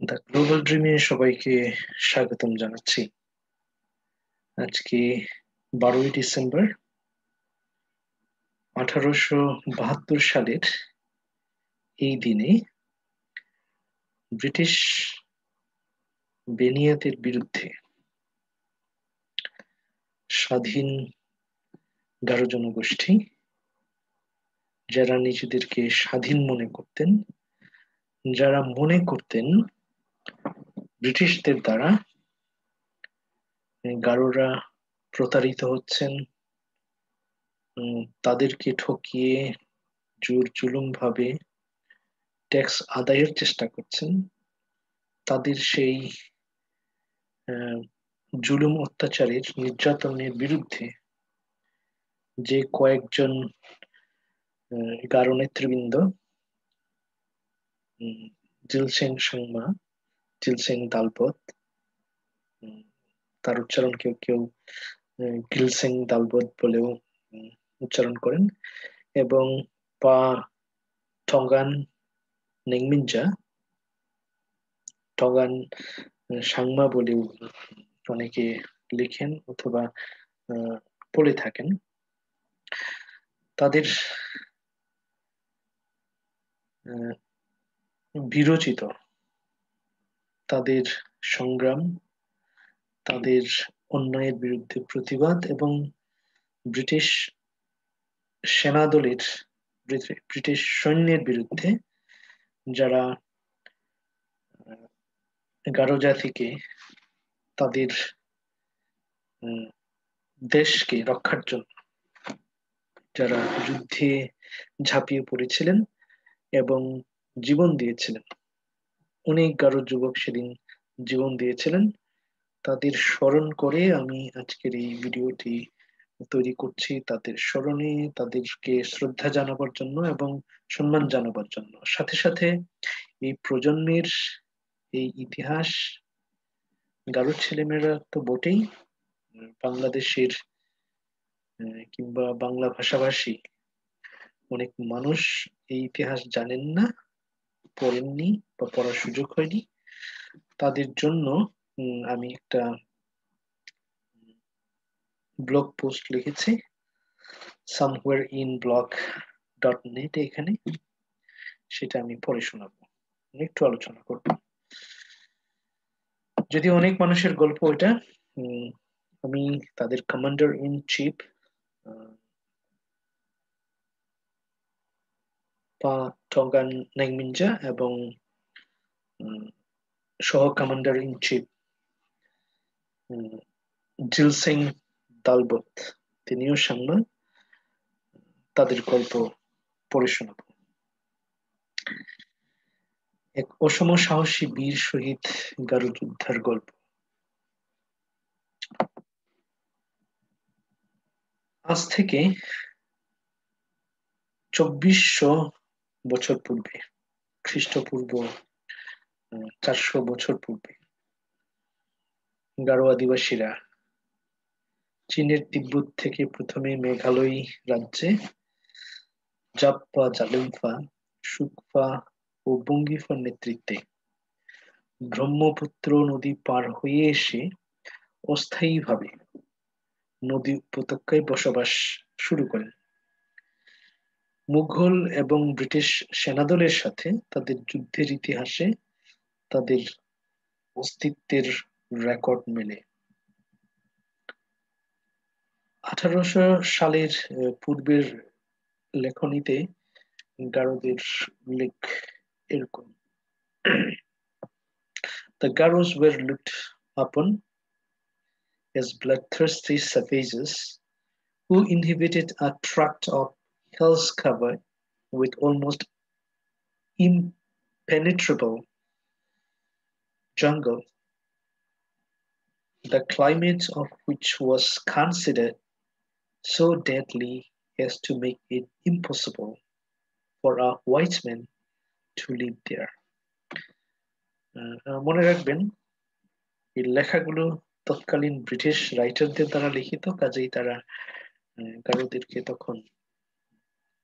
The global ড্রিমে সবাইকে স্বাগতম জানাচ্ছি। আজকে 12ই ডিসেম্বর 1872 সালের এই দিনে ব্রিটিশ বেনিয়াদের বিরুদ্ধে স্বাধীন গারো জনগোষ্ঠী, যারা নিজেদেরকে স্বাধীন মনে করতেন, যারা মনে করতেন ব্রিটিশদের দ্বারা গারোরা প্রতারিত হচ্ছেন, তাদেরকে ঠকিয়ে জোর জুলুম ভাবে ট্যাক্স আদায়ের চেষ্টা করছেন, তাদের সেই জুলুম অত্যাচারের নির্যাতনের বিরুদ্ধে যে কয়েকজন গারো নেতৃবৃন্দ, জিলসেং সাংমা, জিলসেং দালপত, তার উচ্চারণ কেউ কেউ গিলসেং দালবত বলেও উচ্চারণ করেন, এবং পা টঙ্গান নেংমিনজা, টঙ্গান সাংমা বলেও অনেকে লিখেন অথবা পড়ে থাকেন। তাদের বিরচিত, তাদের সংগ্রাম, তাদের অন্যায়ের বিরুদ্ধে প্রতিবাদ এবং ব্রিটিশ সেনাদলের, ব্রিটিশ সৈন্যের বিরুদ্ধে যারা গারো জাতিকে তাদের দেশকে রক্ষার জন্য যারা যুদ্ধে ঝাঁপিয়ে পড়েছিলেন এবং জীবন দিয়েছিলেন, অনেক গারো যুবক সেদিন জীবন দিয়েছিলেন, তাদের স্মরণ করে আমি আজকের এই ভিডিওটি তৈরি করছি। তাদের স্মরণে তাদেরকে শ্রদ্ধা জানাবার জন্য এবং সম্মান জানাবার জন্য, সাথে সাথে এই প্রজন্মের এই ইতিহাস গারো ছেলেমেয়েরা তো বটেই, বাংলাদেশের কিংবা বাংলা ভাষাভাষী অনেক মানুষ এই ইতিহাস জানেন না, পড়েননি বা পড়ার সুযোগ হয়নি। তাদের জন্য আমি একটা ব্লগ পোস্ট লিখেছি somewhereinblog.net, এখানে সেটা আমি পড়ে শোনাবো, একটু আলোচনা করব। যদি অনেক মানুষের গল্প এটা, আমি তাদের কমান্ডার ইন চিফ পা টঙ্গান নেংমিনজা এবং সহ কমান্ডার ইন চিফ জিলসেং দালবত, তিনিও সাংমা, তাদের গল্প পড়ে শোনাবো। এক অসম সাহসী বীর শহীদ গারো যোদ্ধার গল্প। আজ থেকে 2400 বছর পূর্বে, খ্রিস্টপূর্ব 400 বছর পূর্বে, গারো আদিবাসীরা চীনের তিব্বত থেকে প্রথমে মেঘালয় রাজ্যে জাপফা, জালিমফা, সুকফা ও বুঙ্গিফার নেতৃত্বে ব্রহ্মপুত্র নদী পার হয়ে এসে অস্থায়ীভাবে নদী উপত্যকায় বসবাস শুরু করেন। মুঘল এবং ব্রিটিশ সেনাদলের সাথে তাদের যুদ্ধের ইতিহাসে তাদের অস্তিত্বের রেকর্ড মেলে। 1800 সালের পূর্বের লেখনীতে গারোদের উল্লেখ এরকম: The Garos were looked upon as bloodthirsty savages who inhabited a tract of hills covered with almost impenetrable jungle, the climate of which was considered so deadly as to make it impossible for a white man to live there. মনে রাখবেন, এই লেখাগুলো তৎকালীন British রাইটারদের দ্বারা লিখিত, কাজেই তারা গারোদেরকে তখন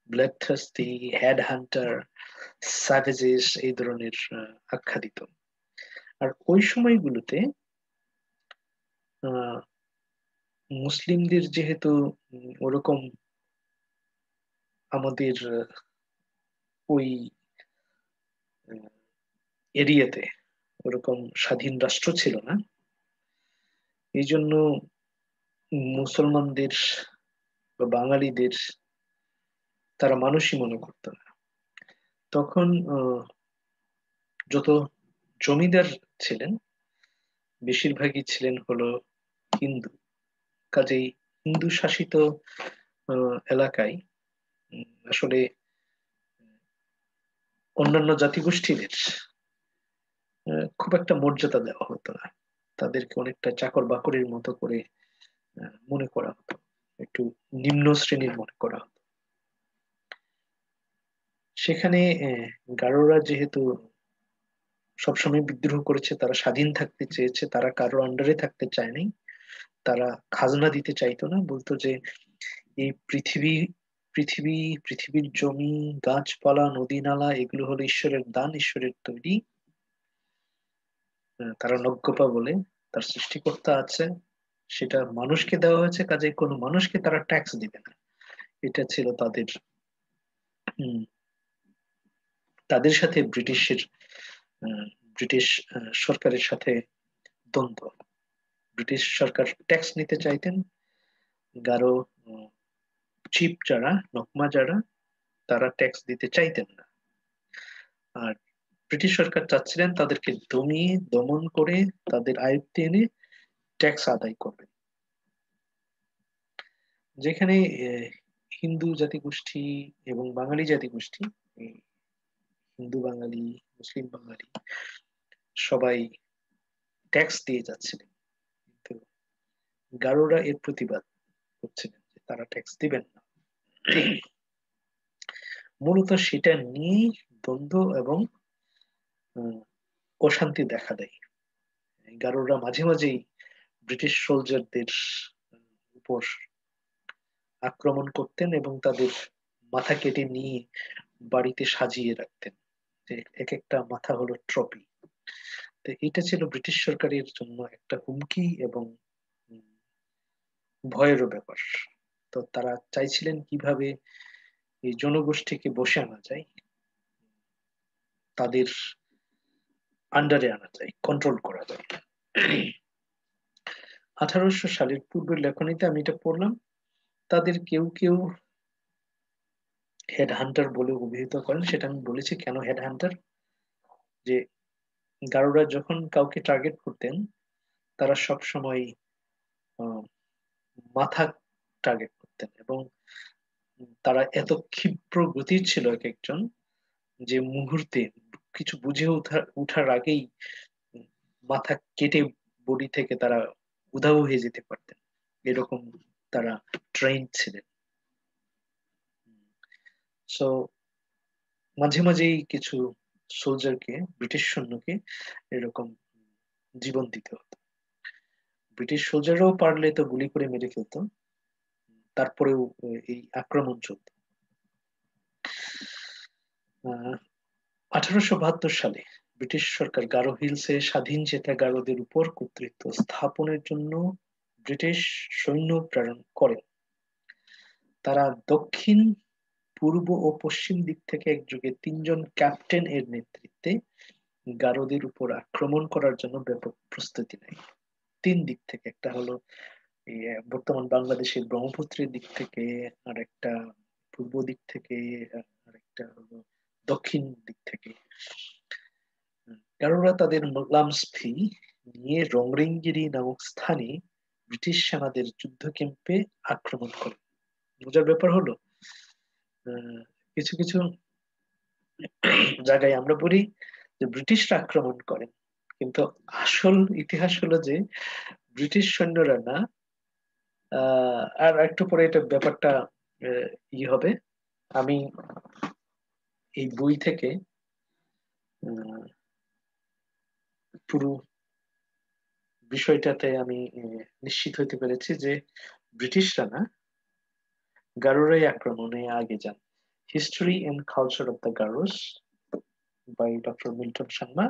ব্লাডথার্স্টি, হেড হান্টার, স্যাভেজেস এই ধরনের আখ্যা দিত। আর ওই সময়গুলোতে মুসলিমদের যেহেতু ওরকম আমাদের ওই এরিয়াতে ওরকম স্বাধীন রাষ্ট্র ছিল না, এই জন্য মুসলমানদের বা বাঙালিদের তারা মানুষই মনে করতো না। তখন যত জমিদার ছিলেন বেশিরভাগই ছিলেন হলো হিন্দু। কাজেই হিন্দু শাসিত এলাকায় আসলে অন্যান্য জাতিগোষ্ঠীদের খুব একটা মর্যাদা দেওয়া হতো না। তাদেরকে অনেকটা চাকর বাকরের মতো করে মনে করা হতো, একটু নিম্ন শ্রেণীর মনে করা হতো। সেখানে গারোরা যেহেতু সবসময় বিদ্রোহ করেছে, তারা স্বাধীন থাকতে চেয়েছে, তারা কারো আন্ডারে থাকতে চায় নাই, তারা খাজনা দিতে চাইতো না, বলতো যে এই পৃথিবী পৃথিবী পৃথিবীর জমি, গাছপালা, নদী নালা এগুলো হলো ঈশ্বরের দান, ঈশ্বরের তৈরি। তারা নগ্যপা বলে, তার সৃষ্টিকর্তা আছে, সেটা মানুষকে দেওয়া হয়েছে, কাজে কোনো মানুষকে তারা ট্যাক্স দিবে না। এটা ছিল তাদের উম, তাদের সাথে আহ, ব্রিটিশ সরকারের সাথে দ্বন্দ্ব। ব্রিটিশ সরকার ট্যাক্স নিতে চাইতেন, গারো চিপ যারা, নকমা যারা, তারা ট্যাক্স দিতে চাইতেন না। আর ব্রিটিশ সরকার চাচ্ছিলেন তাদেরকে দমিয়ে দমন করে তাদের আয়ত্তে এনে ট্যাক্স আদায় করবে। যেখানে হিন্দু জাতিগোষ্ঠী এবং বাঙালি জাতিগোষ্ঠী, এই হিন্দু বাঙালি, মুসলিম বাঙালি সবাই ট্যাক্স দিয়ে যাচ্ছিলেন, কিন্তু গারোরা এর প্রতিবাদ করছিলেন যে তারা ট্যাক্স দিবেন না। মূলত সেটা নিয়েই দ্বন্দ্ব এবং আহ, অশান্তি দেখা দেয়। গারোরা মাঝে মাঝেই ব্রিটিশ সোলজারদের উপর আক্রমণ করতেন এবং তাদের মাথা কেটে নিয়ে বাড়িতে সাজিয়ে রাখতেন, যে এক একটা মাথা হলো ট্রফি। তো এটা ছিল ব্রিটিশ সরকারের জন্য একটা হুমকি এবং উম, ভয়েরও ব্যাপার। তো তারা চাইছিলেন কিভাবে এই জনগোষ্ঠীকে বসে আনা যায়, তাদের আন্ডারে আনা যায়, কন্ট্রোল করা যায়। 1800 সালের পূর্বের লেখনীতে আমি এটা পড়লাম, তাদের কেউ কেউ হেড হান্টার বলে অভিহিত করেন। সেটা আমি বলেছি কেন হেড হান্টার, যে গারোরা যখন কাউকে টার্গেট করতেন তারা সব সময় মাথা টার্গেট করতেন, এবং তারা এত ক্ষিপ্র গতির ছিল এক একজন, যে মুহূর্তে কিছু বুঝে উঠার আগেই মাথা কেটে বডি থেকে তারা উধাও হয়ে যেতে পারতেন, এরকম তারা ট্রেন ছিলেন। সো মাঝে মাঝেই কিছু সোলজারকে, ব্রিটিশ সৈন্যকে এরকম জীবন দিতে হতো। ব্রিটিশ সোলজাররাও পারলে তো গুলি করে মেরে ফেলতো, তারপরেও এই আক্রমণ চলত। 1872 সালে ব্রিটিশ সরকার গারো হিলসে স্বাধীন চেতা গারোদের উপর কর্তৃত্ব স্থাপনের জন্য ব্রিটিশ সৈন্য প্রেরণ করেন। তারা দক্ষিণ, পূর্ব ও পশ্চিম দিক থেকে একযোগে 3 জন ক্যাপ্টেন এর নেতৃত্বে গারোদের উপর আক্রমণ করার জন্য ব্যাপক প্রস্তুতি নেয়। 3 দিক থেকে, একটা হলো এই বর্তমান বাংলাদেশের ব্রহ্মপুত্রের দিক থেকে, আর একটা পূর্ব দিক থেকে, আর একটা হলো দক্ষিণ দিক থেকে। গারোরা তাদের মোগলামস্ফি নিয়ে রংরেঙ্গিরি নামক স্থানে ব্রিটিশ সেনাদের যুদ্ধ ক্যাম্পে আক্রমণ করে। মজার ব্যাপার হলো আহ, কিছু কিছু জায়গায় আমরা বলি যে ব্রিটিশরা আক্রমণ করেন, কিন্তু আসল ইতিহাস হলো যে ব্রিটিশ সৈন্যরা না। আর একটু পরে এটা ব্যাপারটা ই হবে। আমি এই বই থেকে আহ, পুরো বিষয়টাতে আমি নিশ্চিত হইতে পেরেছি যে ব্রিটিশরা না, গারোরাই আক্রমণে আগে যান। History and culture of the Garos by doctor Milton Sharma.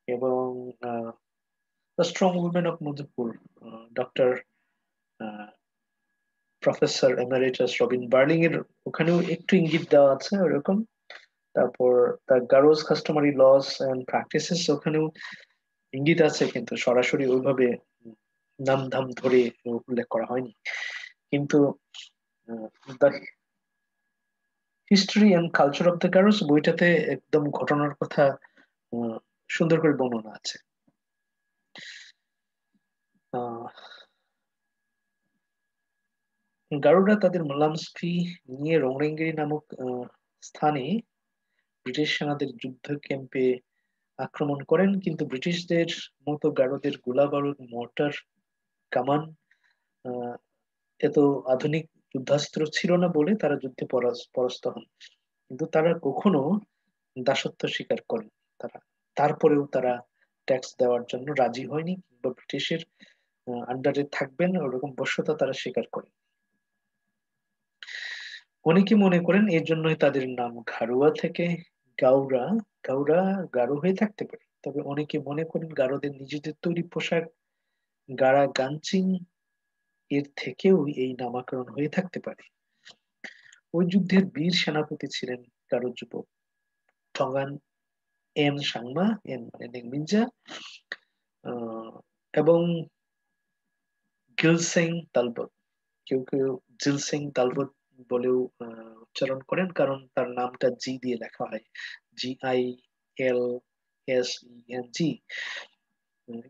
এবং the strong women of Madhupur, doctor professor emeritus Robbins Burling এর ওখানেও একটু ইঙ্গিত দেওয়া আছে ওরকম। তারপর the Garos customary laws and practices, ওখানেও ইঙ্গিত আছে, কিন্তু সরাসরি ওইভাবে নাম ধাম ধরে উল্লেখ করা হয়নি। কিন্তু the history and culture of the Garos বইটাতে একদম ঘটনার কথা আহ, সুন্দর করে বর্ণনা আছে। আহ, গারোরা তাদের মালামস্ফি নিয়ে রংরেঙ্গেরি নামক স্থানে ব্রিটিশ সেনাদের যুদ্ধ ক্যাম্পে আক্রমণ করেন, কিন্তু ব্রিটিশদের মতো গারোদের গোলাবারুদ, মর্টার, কামান আহ, এত আধুনিক যুদ্ধাস্ত্র ছিল না বলে তারা যুদ্ধে পরাস্ত হন। কিন্তু তারা কখনো দাসত্ব স্বীকার করেন। তারা তারপরেও তারা ট্যাক্স দেওয়ার জন্য রাজি হয়নি, কিংবা ব্রিটিশের আন্ডারে থাকবেন ওরকম বশ্যতা তারা স্বীকার করে। অনেকে মনে করেন এর জন্যই তাদের নাম ঘারুয়া থেকে গাউরা। গাউরা গারো হয়ে থাকতে পারে, তবে অনেকে মনে করেন গারোদের নিজেদের তৈরি পোশাক গাড়া গানচিং এর থেকেও এই নামকরণ হয়ে থাকতে পারে। ওই যুদ্ধের বীর সেনাপতি ছিলেন গারো যুবক টঙ্গান এন সাংমা, এন মানে নেংমিনজা, এবং গিলসেং তালবত। কেউ কেউ জিলসেং তালবত বলেও উচ্চারণ করেন, কারণ তার নামটা জি দিয়ে লেখা হয়, GILSENG।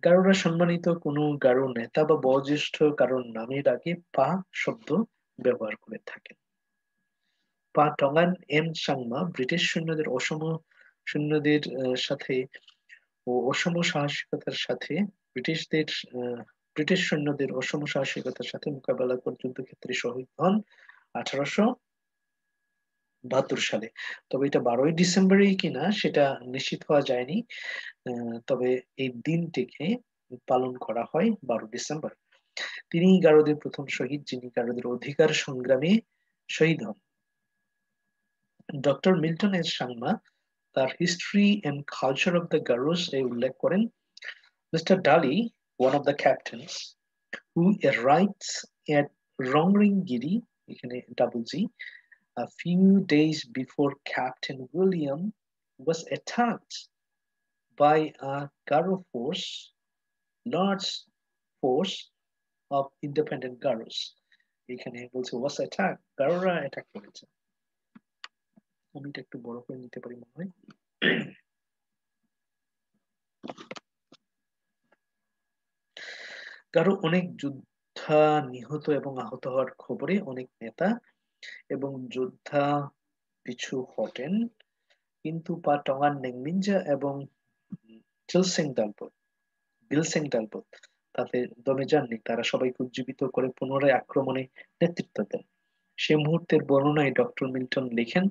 গারোরা সম্মানিত কোনো গারো নেতা বা বয়োজ্যেষ্ঠ কারোর নামের আগে পা শব্দ ব্যবহার করে থাকেন। পা টঙ্গান এম সাংমা ব্রিটিশ সৈন্যদের সাথে ও অসম সাহসিকতার সাথে ব্রিটিশদের আহ, ব্রিটিশ সৈন্যদের অসম সাহসিকতার সাথে মোকাবেলা করে যুদ্ধক্ষেত্রে শহীদ হন 1872 সালে। তবে এটা 12ই ডিসেম্বরেই কিনা সেটা নিশ্চিত হওয়া যায়নি। তবে এই দিনটিকে পালন করা হয় 12 ডিসেম্বর। তিনি গারোদের প্রথম শহীদ যিনি গারোদের অধিকার সংগ্রামে শহীদ হন। ডক্টর মিল্টন এস সাংমা তার history and culture of the Garos এ উল্লেখ করেন, মিস্টার ডালি, one of the captains, who arrives at Rongringiri, এখানে double G, a few days before Captain William was attacked by a Garo force, large force of independent Garos. এখানে বলছে was attacked, গারোরা attack করেছে। আমি এটা একটু বড় করে নিতে পারি মনে হয়। গারো অনেক যোদ্ধা নিহত এবং আহত হওয়ার খবরে অনেক নেতা এবং যোদ্ধা পিছু হটেন, কিন্তু পা টঙ্গান নেংমিনজা এবং চিলসেং দালপত গিলসেং দালপত তাতে দমে যাননি। তারা সবাইকে উজ্জীবিত করে পুনরায় আক্রমণে নেতৃত্ব দেন। সে মুহূর্তের বর্ণনায় ডক্টর মিল্টন লিখেন,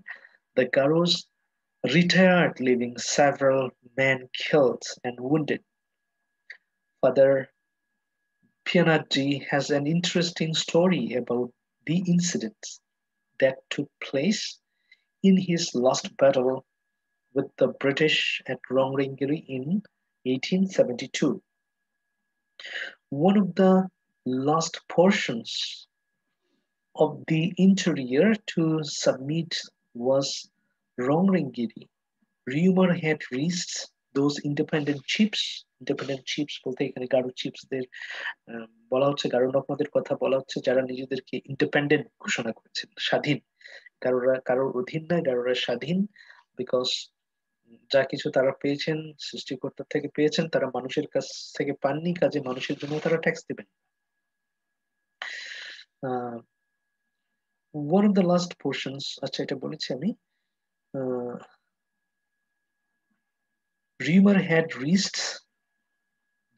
The Garos retired, leaving several men killed and wounded. Father Pianadji has an interesting story about the incidents that took place in his last battle with the British at Rongringiri in 1872. One of the last portions of the interior to submit was Rongringiri. Rumor had reached those independent chiefs বলতে এখানে গারো চিপসদের বলা হচ্ছে, গারো নকমাদের কথা বলা হচ্ছে, যারা নিজেদেরকে independent ঘোষণা করেছেন, স্বাধীন। কারোরা কারোর অধীন নয়, কারোরা স্বাধীন। বিকজ যা কিছু তারা পেয়েছেন সৃষ্টিকর্তা থেকে পেয়েছেন, তারা মানুষের কাছ থেকে পাননি, কাজে মানুষের জন্য তারা ট্যাক্স দিবেন। One of the last portions, আচ্ছা এটা বলেছি আমি। Rumor had reached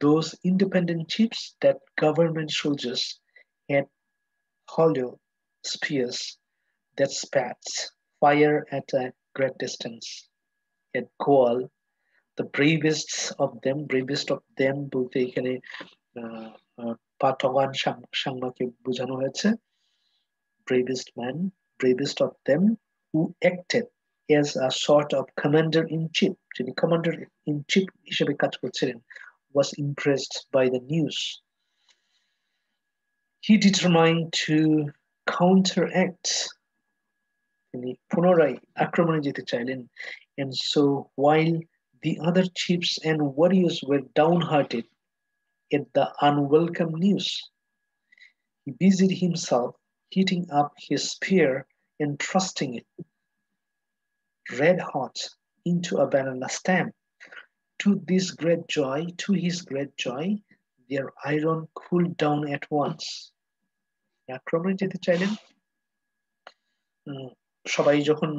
those independent chiefs that government soldiers had hollow spears that spat fire at a great distance. At Goal, the bravest of them বলতে এখানে পাঠওয়ান সাংমাকে বোঝানো হয়েছে, bravest man, bravest of them who acted as a sort of commander-in-chief, যিনি commander-in-chief হিসেবে কাজ করছিলেন, was impressed by the news. He determined to counteract. তিনি পুনরায় আক্রমণে যেতে চাইলেন, and so while the other chiefs and warriors were downhearted at the unwelcome news, he busied himself heating up his spear and thrusting it red hot into a banana stem. To his great joy, their iron cooled down at once. আক্রমণে যেতে চাইলেন, সবাই যখন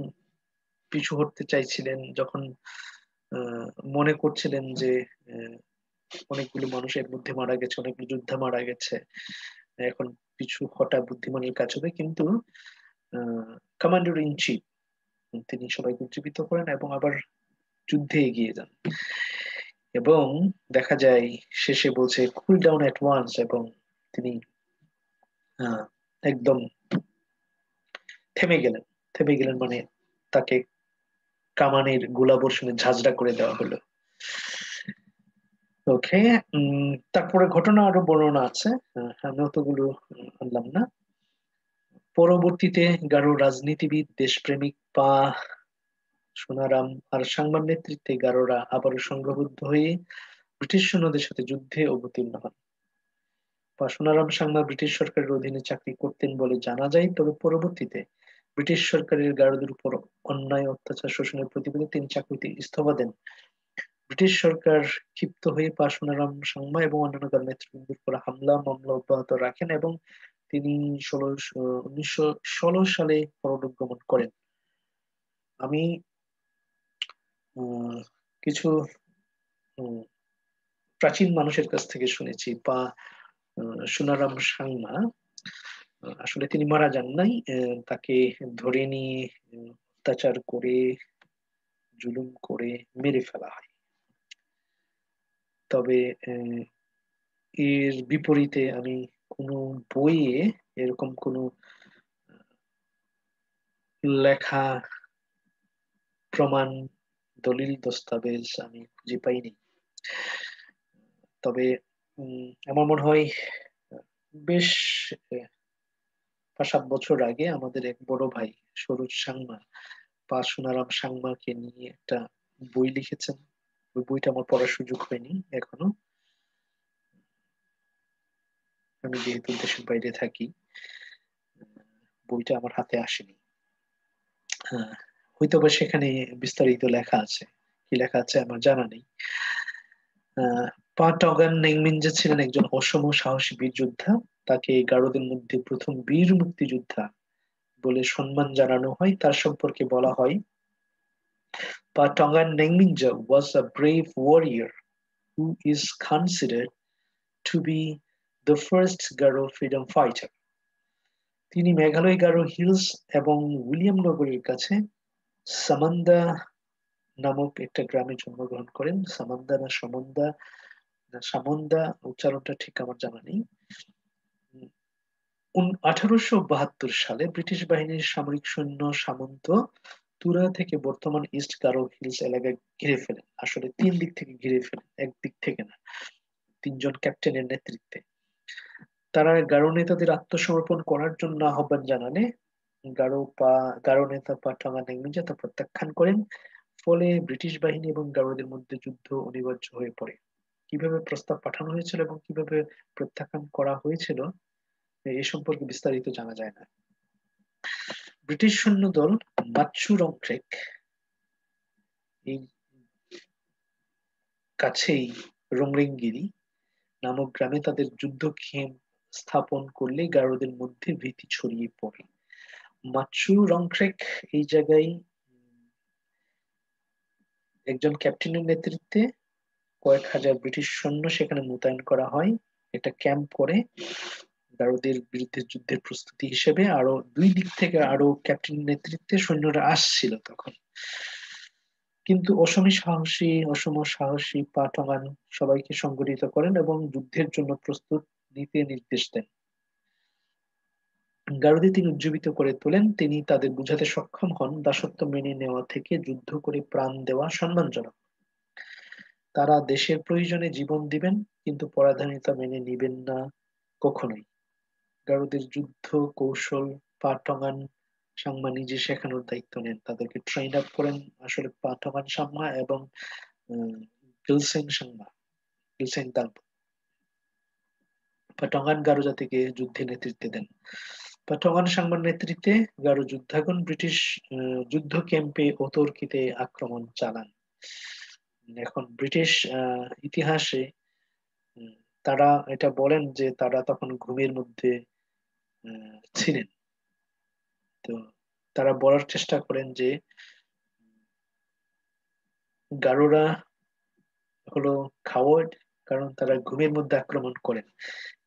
পিছু হটতে চাইছিলেন, যখন মনে করছিলেন যে অনেকগুলো মানুষের মধ্যে মারা গেছে, অনেকগুলো যোদ্ধা মারা গেছে, এখন পিছু হটা বুদ্ধিমানের কাজ হবে, কিন্তু কমান্ডার ইন চিফ তিনি সবাইকে উজ্জীবিত করেন এবং আবার যুদ্ধে এগিয়ে যান। এবং দেখা যায় শেষে বলছে কুল ডাউন এট ওয়ান্স, এবং তিনি একদম থেমে গেলেন মানে তাকে কামানের গোলাবর্ষণে ঝাঁঝরা করে দেওয়া হলো। ওকে, তারপরে ঘটনা আরো বর্ণনা আছে, আমি অতগুলো আনলাম না। পরবর্তীতে গারো রাজনীতিবিদ, দেশপ্রেমিক পা সোনারাম আর সাংবার নেতৃত্বে গারোরা আবারও সংঘবদ্ধ হয়ে ব্রিটিশ সৈন্যদের সাথে যুদ্ধে অবতীর্ণ হন। পা সোনারাম সাংমা ব্রিটিশ সরকারের অধীনে চাকরি করতেন বলে জানা যায়, তবে পরবর্তীতে ব্রিটিশ সরকারের গারোদের উপর অন্যায়, অত্যাচার, শোষণের প্রতিবাদে তিনি চাকরিতে ইস্তফা দেন। ব্রিটিশ সরকার ক্ষিপ্ত হয়ে পা সোনারাম সাংমা এবং অন্যান্য গারো নেতৃবৃন্দের উপর হামলা মামলা অব্যাহত রাখেন এবং তিনি 1916 সালে পরলোক গমন করেন। আমি কিছু প্রাচীন মানুষের কাছ থেকে শুনেছি, পা সোনারাম সাংমা আসলে তিনি মারা যান নাই, তাকে ধরে নিয়ে অত্যাচার করে, জুলুম করে মেরে ফেলা হয়। তবে এর বিপরীতে আমি কোনো বইয়ে এরকম কোনো লেখা, প্রমাণ, দলিল, দস্তাবেজ আমি খুঁজে পাইনি। তবে আমার মনে হয় বেশ 5-7 বছর আগে আমাদের এক বড় ভাই সরোজ সাংমা পা সোনারাম সাংমাকে নিয়ে একটা বই লিখেছেন। ওই বইটা আমার পড়ার সুযোগ হয়নি এখনো, আমি যেহেতু দেশের বাইরে থাকি, বইটা আমার হাতে আসেনি। হয়তো বা সেখানে বিস্তারিত লেখা আছে, কি লেখা আছে আমার জানা নেই। পা টগান নেংমিনজা ছিলেন একজন অসম সাহসী বীর যোদ্ধা। তাকে গারোদের মধ্যে প্রথম বীর মুক্তিযোদ্ধা বলে সম্মান জানানো হয়। তার সম্পর্কে বলা হয়, পা টগান Nengminja was a brave warrior who is considered to be the first Garo freedom fighter. তিনি মেঘালয় গারো হিলস এবং উইলিয়ামনগরের কাছে সামান্দা নামক একটা গ্রামে জন্মগ্রহণ করেন। সামান্দা না সমন্দা না সামন্দা, উচ্চারণটা ঠিক আমার জানা নেই। 1872 সালে ব্রিটিশ বাহিনীর সামরিক সৈন্য সামন্ত তুরা থেকে বর্তমান ইস্ট গারো হিলস এলাকায় ঘিরে ফেলেন। আসলে 3 দিক থেকে ঘিরে ফেলেন, একদিক থেকে না, 3 জন ক্যাপ্টেনের নেতৃত্বে। তারা গারো নেতাদের আত্মসমর্পণ করার জন্য আহ্বান জানালে গারো নেতা পা টগান নেংমিনজা তা প্রত্যাখ্যান করেন। ফলে ব্রিটিশ বাহিনী এবং গারোদের মধ্যে যুদ্ধ অনিবার্য হয়ে পড়ে। কিভাবে প্রস্তাব পাঠানো হয়েছিল এবং কিভাবে প্রত্যাখ্যান করা হয়েছিল এ সম্পর্কে বিস্তারিত জানা যায় না। ব্রিটিশ সৈন্যদল মাচ্ছু রংক্রেক এই কাছেই রংরেঙ্গিরি নামক গ্রামে তাদের যুদ্ধ খেম স্থাপন করলে গারোদের মধ্যে ভীতি ছড়িয়ে পড়ে। মাচ্ছু রংক্রেক এই জায়গায় একজন ক্যাপ্টেনের নেতৃত্বে কয়েক হাজার ব্রিটিশ সৈন্য সেখানে মোতায়েন করা হয় একটা ক্যাম্প করে গারোদের বিরুদ্ধে যুদ্ধের প্রস্তুতি হিসেবে। আরো 2 দিক থেকে আরো ক্যাপ্টেনের নেতৃত্বে সৈন্যরা আসছিল তখন, কিন্তু অসম সাহসী পা টগান সবাইকে সংগঠিত করেন এবং যুদ্ধের জন্য প্রস্তুত নিতে নির্দেশ দেন। গারোদের তিনি উজ্জীবিত করে তোলেন। তিনি তাদের বুঝাতে সক্ষম হন দাসত্ব মেনে নেওয়া থেকে যুদ্ধ করে প্রাণ দেওয়া সম্মানজনক। তারা দেশের প্রয়োজনে জীবন দিবেন, কিন্তু পরাধীনতা মেনে নিবেন না কখনোই। গারোদের যুদ্ধ কৌশল পাটঙ্গান সাংমা নিজে শেখানোর দায়িত্ব নেন। তাদেরকে ট্রেন আপ করেন আসলে পাটঙ্গান সাংমা এবং গিলসেন সাংমা, গিলসেন তালপো। পাটঙ্গান গারো জাতিকে যুদ্ধে নেতৃত্ব দেন। পাটঙ্গান সাংমার নেতৃত্বে গারো যুদ্ধাগন ব্রিটিশ যুদ্ধ ক্যাম্পে অতর্কিতে আক্রমণ চালান। এখন ব্রিটিশ ইতিহাসে উম, তারা এটা বলেন যে তারা তখন ঘুমের মধ্যে ছিলেন। তো তারা বলার চেষ্টা করেন যে গারোরা হলো খাওয়ার্ড, কারণ তারা ঘুমের মধ্যে আক্রমণ করেন।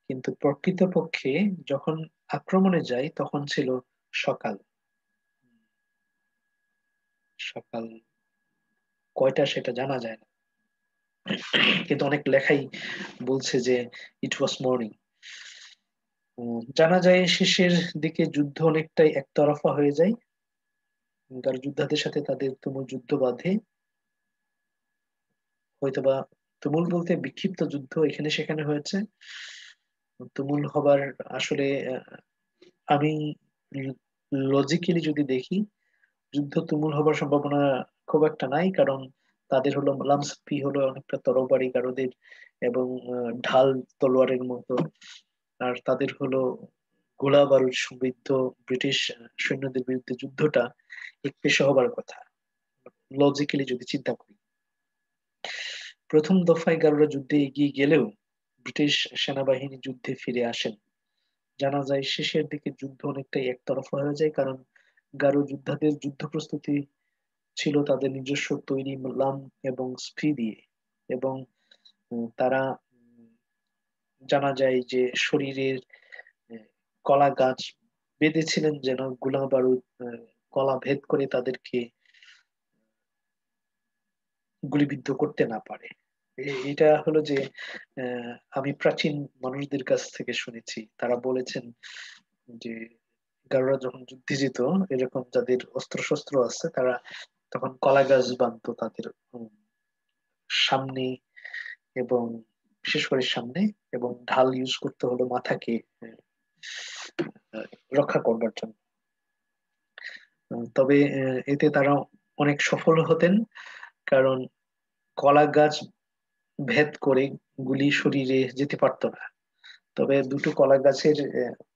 কিন্তু প্রকৃতপক্ষে যখন আক্রমণে যায় তখন ছিল সকাল। সকাল কয়টা সেটা জানা যায় না, কিন্তু অনেক লেখাই বলছে যে ইট ওয়াজ মর্নিং। জানা যায় শেষের দিকে যুদ্ধ অনেকটাই একতরফা হয়ে যায়। তার যোদ্ধাদের সাথে তাদের তুমুল যুদ্ধ বাধে, হয়তোবা তুমুল বলতে বিক্ষিপ্ত যুদ্ধ এখানে সেখানে হয়েছে। তুমুল হবার আসলে আমি লজিক্যালি যদি দেখি, যুদ্ধ তুমুল হবার সম্ভাবনা খুব একটা নাই, কারণ তাদের হলো লামস্পি হলো অনেকটা তরবারি গারদের, এবং ঢাল তলোয়ারের মতো। আর তাদের হলো গোলা বারুদ সমৃদ্ধ ব্রিটিশ সৈন্যদের বিরুদ্ধে যুদ্ধটা একপেশে হবার কথা লজিক্যালি যদি চিন্তা করি। প্রথম দফায় গারুরা যুদ্ধে এগিয়ে গেলেও ব্রিটিশ সেনাবাহিনী যুদ্ধে ফিরে আসেন। জানা যায় শেষের দিকে যুদ্ধ অনেকটাই একতরফা হয়ে যায়, কারণ গারো যোদ্ধাদের যুদ্ধ প্রস্তুতি ছিল তাদের নিজস্ব তৈরি লাম এবং স্ফি দিয়ে। এবং তারা জানা যায় যে শরীরের কলা গাছ বেঁধেছিলেন যেন গোলা বারুদ কলা ভেদ করে তাদেরকে গুলিবিদ্ধ করতে না পারে। এটা হলো যে আমি প্রাচীন মানুষদের কাছ থেকে শুনেছি, তারা বলেছেন যে গারোরা যখন যুদ্ধে যেত, এরকম যাদের অস্ত্র শস্ত্র আছে তারা তখন কলা গাছ বাঁধতো তাদের সামনে, এবং বিশেষ করে সামনে, এবং ঢাল ইউজ করতে হলো মাথাকে রক্ষা করবার জন্য। তবে এতে তারা অনেক সফল হতেন, কারণ কলা গাছ ভেদ করে গুলি শরীরে যেতে পারতো না। তবে দুটো কলা গাছের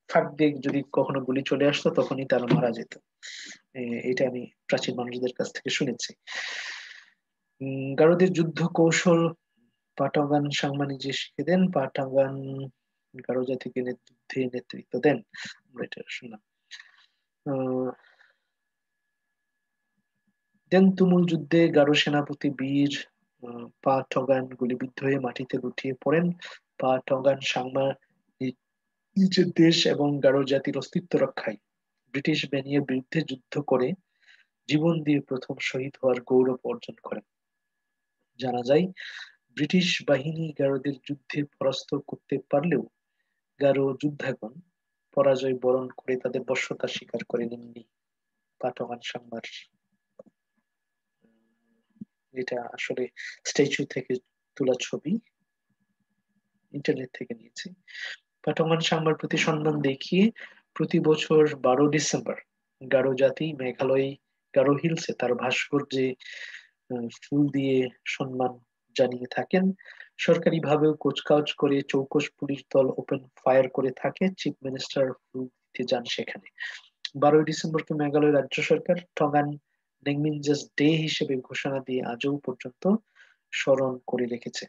ফাঁক দিয়ে যদি কখনো গুলি চলে আসতো তখনই তারা মারা যেত। এটা আমি প্রাচীন মানুষদের কাছ থেকে শুনেছি। গারোদের যুদ্ধ কৌশল পাটাগান সাংমা নিজে শিখে দেন। পাটাগান গারো জাতিকে যুদ্ধে নেতৃত্ব দেন, আমরা এটা শুনলাম। আহ দেন তুমুল যুদ্ধে গারো সেনাপতি বীর পা টগান গুলিবিদ্ধ হয়ে মাটিতে লুটিয়ে পড়েন। পা টগান সাংমা নিজের দেশ এবং গারো জাতির অস্তিত্ব রক্ষায় ব্রিটিশ বাহিনীর বিরুদ্ধে যুদ্ধ করে জীবন দিয়ে প্রথম শহীদ হওয়ার গৌরব অর্জন করেন। জানা যায় ব্রিটিশ বাহিনী গারোদের যুদ্ধে পরাস্ত করতে পারলেও গারো যোদ্ধাগণ পরাজয় বরণ করে তাদের বশ্যতা স্বীকার করে নেননি। পাটগান সাংমার এটা আসলে স্ট্যাচু থেকে তোলা ছবি, ইন্টারনেট থেকে নিয়েছি। পাটগান সাংমার প্রতি সম্মান দেখিয়ে প্রতি বছর 12 ডিসেম্বর গারো জাতি মেঘালয় গারো হিলসে তার ভাস্কর্যে ফুল দিয়ে সম্মান জানিয়ে থাকেন। সরকারিভাবেও কুচকাওয়াজ করে চৌকস পুলিশ দল ওপেন ফায়ার করে থাকে। চিফ মিনিস্টার ফুল দিতে যান সেখানে। 12 ডিসেম্বরকে মেঘালয় রাজ্য সরকার টগান নেংমিনজাস ডে হিসেবে ঘোষণা দিয়ে আজও পর্যন্ত স্মরণ করে রেখেছে।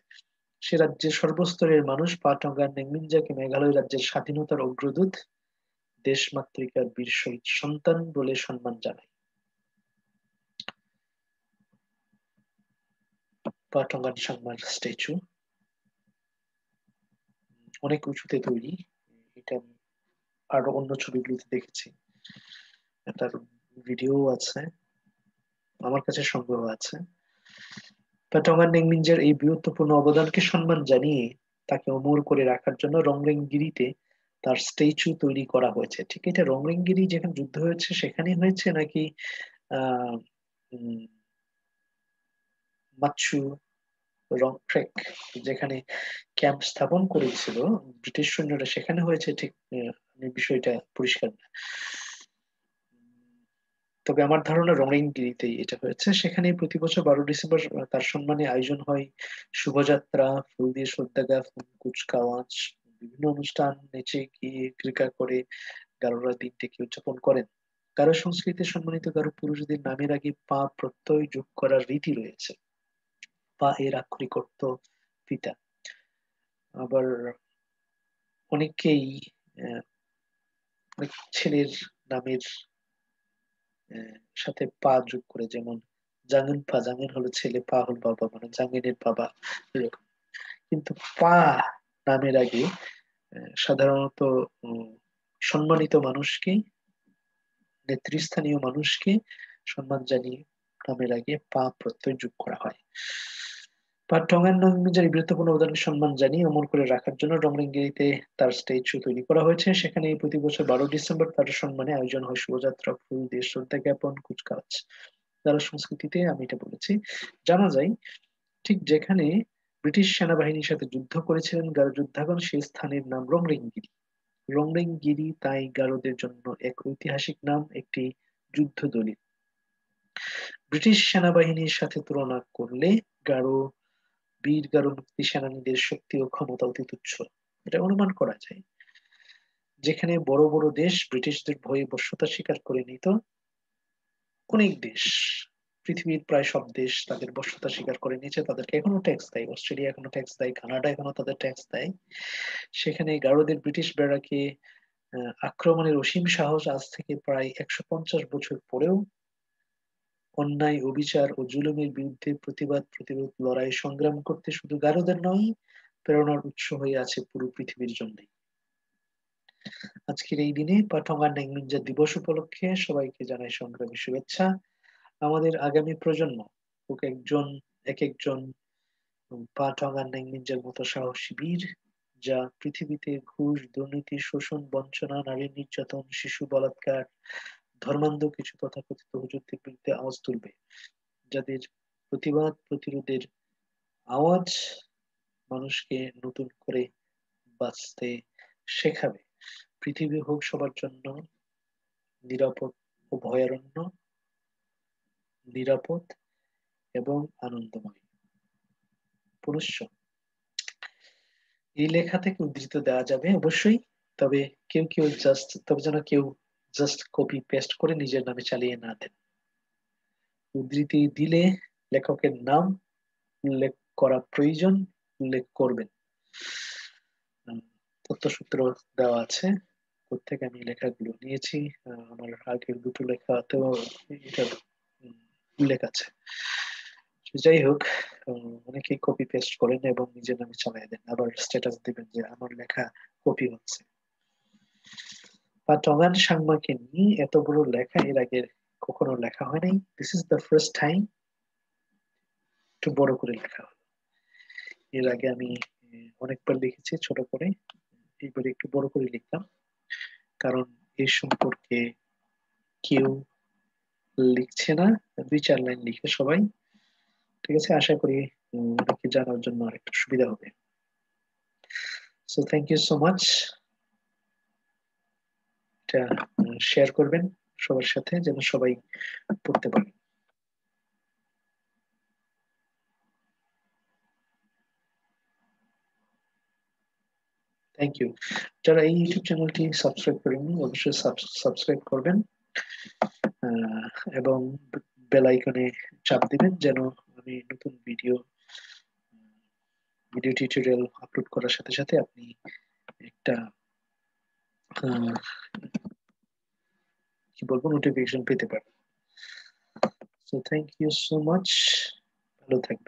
সে রাজ্যের সর্বস্তরের মানুষ পা টগান নেংমিনজাকে মেঘালয় রাজ্যের স্বাধীনতার অগ্রদূত, দেশমাতৃকার বীর শহীদ সন্তান বলে সম্মান জানায়। পা টগান সাংমার স্ট্যাচু অনেক উঁচুতে তৈরি। এটা আমি আরো অন্য ছবিগুলোতে দেখেছি, এটার ভিডিও আছে, আমার কাছে সংগ্রহ আছে। পেটঙ্গান নেংমিনজার এই বীরত্বপূর্ণ অবদানকে সম্মান জানিয়ে তাকে অমর করে রাখার জন্য রংরেং গিরিতে তার স্ট্যাচু তৈরি করা হয়েছে। ঠিক এটা রংরিংগিরি যেখানে যুদ্ধ হয়েছে সেখানেই হয়েছে নাকি আহ মাচ্ছু রংট্রেক যেখানে ক্যাম্প স্থাপন করেছিল ব্রিটিশ সৈন্যরা সেখানে হয়েছে, ঠিক বিষয়টা পরিষ্কার না। তবে আমার ধারণা রংরিংগিরিতেই এটা হয়েছে। সেখানে প্রতি বছর 12 ডিসেম্বর তার সম্মানে আয়োজন হয় শোভাযাত্রা, ফুল দিয়ে শ্রদ্ধা জ্ঞাপন, কুচকাওয়াজ, বিভিন্ন অনুষ্ঠান, নেচে গিয়ে ক্রিকেট করে গারোরা দিনটিকে উদযাপন করেন। গারো সংস্কৃতিতে সম্মানিত গারো পুরুষদের নামের আগে পা প্রত্যয় যোগ করার রীতি রয়েছে। পা এর আক্ষরিক অর্থ পিতা। আবার অনেকেই আহ, অনেক ছেলের নামের সাথে পা যোগ করে, যেমন জাঙ্গিন পা, জাঙ্গিন হলো ছেলে, পা হল বাবা, মানে জাঙ্গিনের বাবা, এরকম। কিন্তু পা নামের আগে সাধারণত উম, সম্মানিত মানুষকে, নেতৃস্থানীয় মানুষকে সম্মান জানিয়ে নামের আগে পা প্রত্যয় যোগ করা হয়। পা টঙ্গান নঙ্গিজার বীরত্বপূর্ণ অবদানকে সম্মান জানিয়ে অমর করে রাখার জন্য রমনাগিরিতে তার স্ট্যাচু তৈরি করা হয়েছে। সেখানে প্রতি বছর 12 ডিসেম্বর তার সম্মানে আয়োজন হয় শোভাযাত্রা, ফুল দিয়ে শ্রদ্ধা জ্ঞাপন, কুচকাওয়াজ। তার সংস্কৃতিতে আমি এটা বলেছি। জানা যায় ঠিক যেখানে ব্রিটিশ সেনাবাহিনীর সাথে যুদ্ধ করেছিলেন গারো যোদ্ধাগণ, সেই স্থানের নাম রংরিংগিরি। রংরিংগিরি তাই গারোদের জন্য এক ঐতিহাসিক নাম, একটি যুদ্ধ দলিল। ব্রিটিশ সেনাবাহিনীর সাথে তুলনা করলে গারো বীর গারো মুক্তি সেনানীদের শক্তি ও ক্ষমতা অতি তুচ্ছ, এটা অনুমান করা যায়। যেখানে বড় বড় দেশ ব্রিটিশদের ভয়ে বশ্যতা স্বীকার করে নিত, অনেক দেশ, পৃথিবীর প্রায় সব দেশ তাদের বশ্যতা স্বীকার করে নিয়েছে, তাদেরকে এখনো ট্যাক্স দেয়, অস্ট্রেলিয়া এখনো ট্যাক্স দেয়, কানাডা এখনো তাদের ট্যাক্স দেয়। সেখানে গারোদের ব্রিটিশ বেড়াকে আক্রমণের অসীম সাহস আজ থেকে প্রায় 150 বছর পরেও অন্যায়, অবিচার ও জুলুমের বিরুদ্ধে প্রতিবাদ, প্রতিরোধ, লড়াই, সংগ্রাম করতে শুধু গারোদের নয়, প্রেরণার উৎস হয়ে আছে পুরো পৃথিবীর জন্য। আজকের এই দিনে পাঠঙ্গা ন্যাংমিঞ্জা দিবস উপলক্ষে সবাইকে জানাই সংগ্রামী শুভেচ্ছা। আমাদের আগামী প্রজন্ম হোক এক একজন পাঠঙ্গা ন্যাংমিঞ্জার মতো সাহসী বীর, যা পৃথিবীতে ঘুষ, দুর্নীতি, শোষণ, বঞ্চনা, নারী নির্যাতন, শিশু বলাৎকার, ধর্মান্ধ কিছু তথাকথিত হুজুরদের বিরুদ্ধে আওয়াজ তুলবে, যাদের প্রতিবাদ, প্রতিরোধের আওয়াজ মানুষকে নতুন করে বাঁচতে শেখাবে। পৃথিবী হোক সবার জন্য নিরাপদ ও ভয়ারণ্য, নিরাপদ এবং আনন্দময়। পুনশ্চ এই লেখা থেকে উদ্ধৃত দেওয়া যাবে অবশ্যই, তবে তবে যেন কেউ জাস্ট কপি পেস্ট করে নিজের নামে চালিয়ে না দেন। উদ্ধৃতি দিলে লেখকের নাম উল্লেখ করা প্রয়োজন, উল্লেখ করবেন। তথ্যসূত্র দেওয়া আছে কোত্থেকে আমি লেখাগুলো নিয়েছি। আমার আগের দুটো লেখাতেও এটার উল্লেখ আছে। যাই হোক, অনেকে কপি পেস্ট করেন এবং নিজের নামে চালিয়ে দেন, আবার স্ট্যাটাস দিবেন যে আমার লেখা কপি হচ্ছে। বা টঙ্গান সাংমাকে নিয়ে এত বড় লেখা এর আগে কখনো লেখা হয় নাই। This is the first time একটু বড় করে লেখা হলো। এর আগে আমি অনেকবার লিখেছি ছোট করে, এইবারে একটু বড় করে লিখলাম, কারণ এই সম্পর্কে কেউ লিখছে না। 2-4 লাইন লিখে সবাই, ঠিক আছে, আশা করি অনেকে জানার জন্য আরেকটু সুবিধা হবে। So thank you so much. এটা শেয়ার করবেন সবার সাথে যেন সবাই পড়তে পারে। Thank you. যারা এই ইউটিউব চ্যানেলটি সাবস্ক্রাইব করেননি অবশ্যই সাবস্ক্রাইব করবেন, এবং বেল আইকনে চাপ দিবেন যেন আমি নতুন ভিডিও টিউটোরিয়াল আপলোড করার সাথে সাথে আপনি একটা কি বলবো নোটিফিকেশন পেতে পারেন। So thank you so much, ভালো থাকবেন।